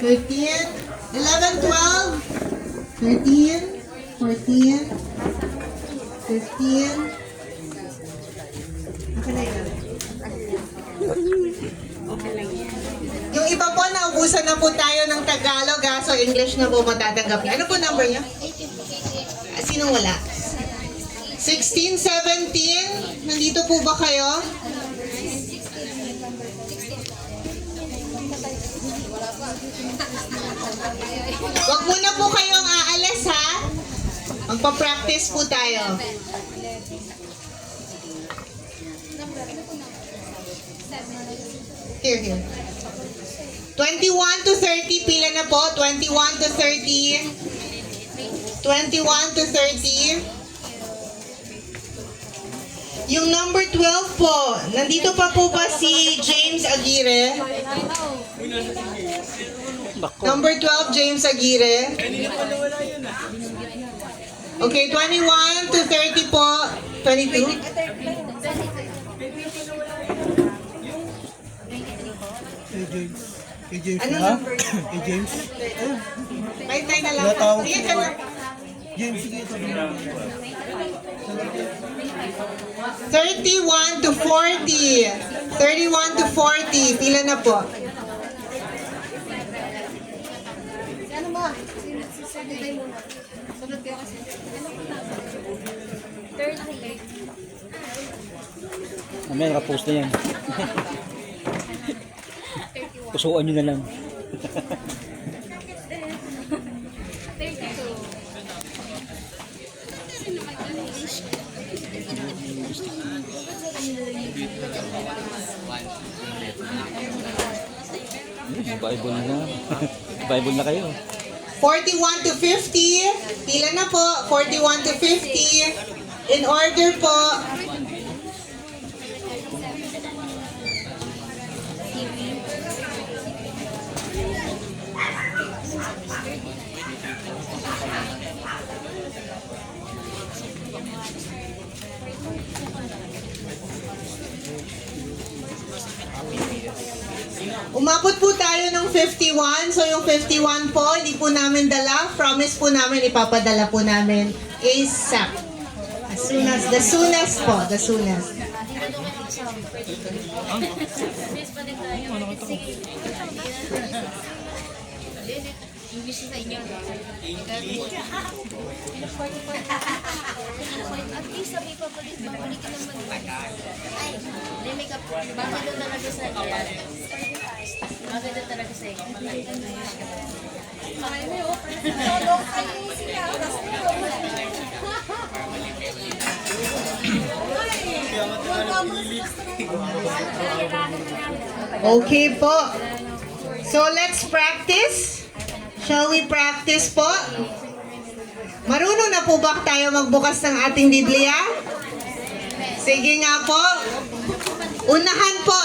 13, 11, 12, 13, 14, 15. Okay na yun. Yung iba po, naubusan na po tayo ng Tagalog, ha? So English na po matatanggap niya. Ano po number niya? Sino wala? 16, 17? Nandito po ba kayo? Huwag muna po kayong aalis, ha? Magpa-practice po tayo. Here. 21 to 30, pila na po? 21 to 30. 21 to 30. Yung number 12 po, nandito pa po ba si James Aguirre? Number 12, James Aguirre. Okay, 21 to 30 po. 22. Kay James Ano na? number? Kay James? May tayo na lang. Tinatawag Sige, ko. ka na. James, sige ito. 31 to 40. 31 to 40. Pila na po. Ano ba? Sabi muna. Sunod kayo kasi. 30. Mamaya nakapost na yan. Pusuan nyo na lang. 32. Bible na. Bible na kayo. 41 to 50. Pila na po. 41 to 50. In order po. Umabot po tayo ng 51. So yung 51 po, hindi po namin dala. Promise po namin, ipapadala po namin ASAP. As soon as, the soonest po, the soonest. English sa inyo. At least sabi pa balik, babalikin naman. Ay, may makeup. Maganda talaga sa inyo. Maganda talaga sa inyo. Ay, may offer. Solo kayo siya. Okay po. So let's practice. Shall we practice po? Marunong na po ba tayo magbukas ng ating Biblia? Sige nga po. Unahan po